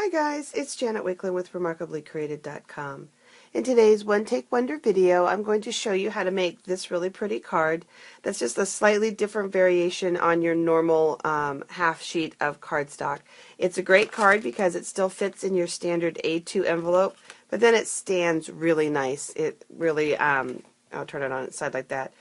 Hi guys, it's Janet Wakeland with remarkablycreated.com. In today's One Take Wonder video, I'm going to show you how to make this really pretty card that's just a slightly different variation on your normal half sheet of cardstock. It's a great card because it still fits in your standard A2 envelope, but then it stands really nice. It really, I'll turn it on its side like that,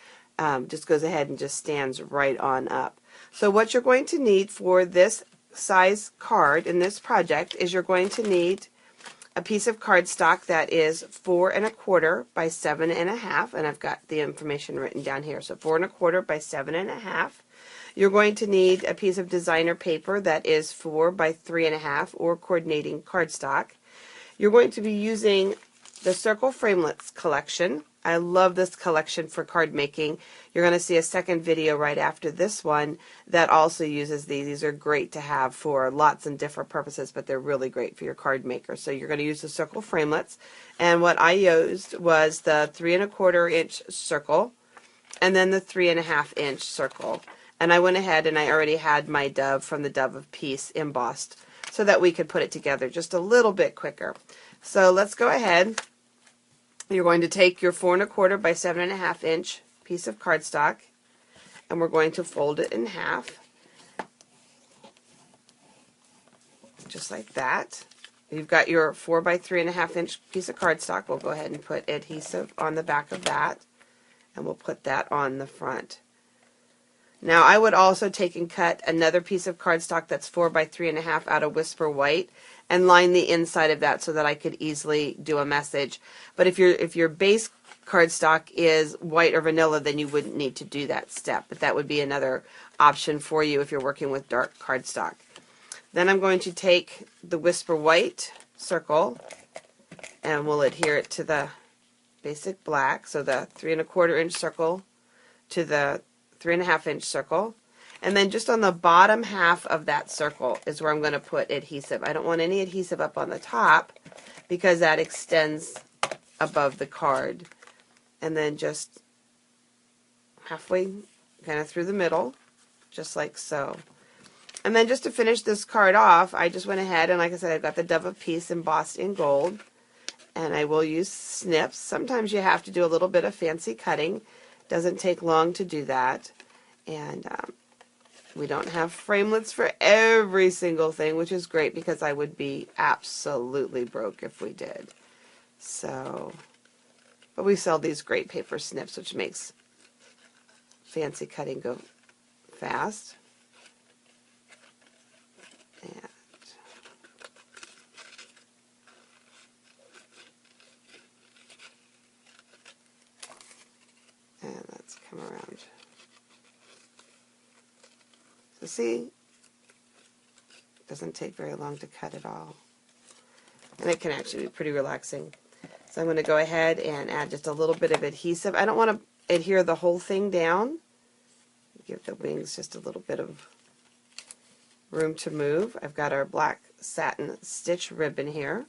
just goes ahead and just stands right on up. So what you're going to need for this size card in this project is you're going to need a piece of cardstock that is 4 1/4 by 7 1/2, and I've got the information written down here. So 4 1/4 by 7 1/2. You're going to need a piece of designer paper that is 4 by 3 1/2 or coordinating cardstock. You're going to be using the Circle Framelits collection. I love this collection for card making. You're going to see a second video right after this one that also uses these. These are great to have for lots and different purposes, but they're really great for your card maker. So you're going to use the Circle Framelits, and what I used was the 3 1/4 inch circle and then the 3 1/2 inch circle. And I went ahead and I already had my dove from the Dove of Peace embossed so that we could put it together just a little bit quicker. So let's go ahead. You're going to take your 4 1/4 by 7 1/2 inch piece of cardstock, and we're going to fold it in half, just like that. You've got your 4 by 3 1/2 inch piece of cardstock. We'll go ahead and put adhesive on the back of that, and we'll put that on the front. Now I would also take and cut another piece of cardstock that's 4 by 3 1/2 out of Whisper White and line the inside of that so that I could easily do a message. But if your base cardstock is white or vanilla, then you wouldn't need to do that step. But that would be another option for you if you're working with dark cardstock. Then I'm going to take the Whisper White circle and we'll adhere it to the basic black. So the 3 1/4 inch circle to the 3 1/2 inch circle. And then just on the bottom half of that circle is where I'm going to put adhesive. I don't want any adhesive up on the top because that extends above the card. And then just halfway, kind of through the middle, just like so. And then just to finish this card off, I just went ahead and, like I said, I've got the Dove of Peace embossed in gold. And I will use snips. Sometimes you have to do a little bit of fancy cutting. Doesn't take long to do that. And we don't have framelits for every single thing, which is great because I would be absolutely broke if we did. So, but we sell these great paper snips, which makes fancy cutting go fast. And let's come around. So see, it doesn't take very long to cut at all. And it can actually be pretty relaxing. So I'm going to go ahead and add just a little bit of adhesive. I don't want to adhere the whole thing down. Give the wings just a little bit of room to move. I've got our black satin stitch ribbon here.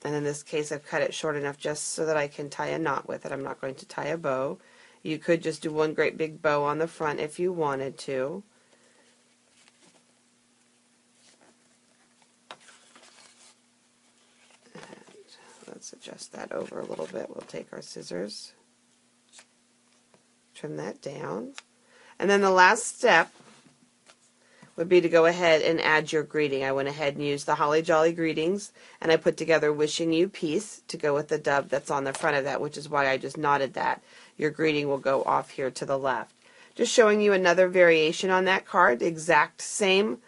And in this case, I've cut it short enough just so that I can tie a knot with it. I'm not going to tie a bow. You could just do one great big bow on the front if you wanted to. And let's adjust that over a little bit. We'll take our scissors, trim that down. And then the last step would be to go ahead and add your greeting. I went ahead and used the Holly Jolly Greetings, and I put together Wishing You Peace to go with the dove that's on the front of that, which is why I just knotted that. Your greeting will go off here to the left. Just showing you another variation on that card, the exact same,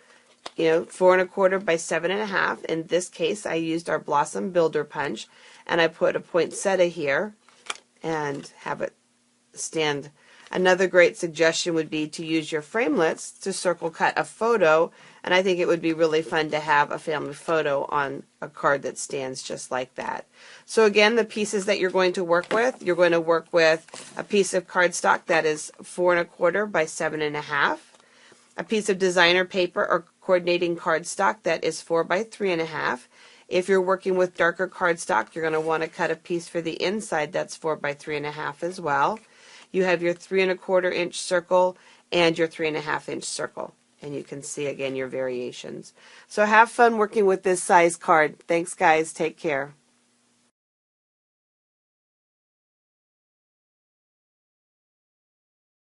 4 1/4 by 7 1/2. In this case, I used our Blossom Builder Punch, and I put a poinsettia here and have it stand. Another great suggestion would be to use your framelits to circle cut a photo, and I think it would be really fun to have a family photo on a card that stands just like that. So again, the pieces that you're going to work with, you're going to work with a piece of cardstock that is 4 1/4 by 7 1/2, a piece of designer paper or coordinating cardstock that is 4 by 3 1/2. If you're working with darker cardstock, you're going to want to cut a piece for the inside that's 4 by 3 1/2 as well. You have your 3 1/4 inch circle and your 3.5-inch circle. And you can see again your variations. So have fun working with this size card. Thanks guys. Take care.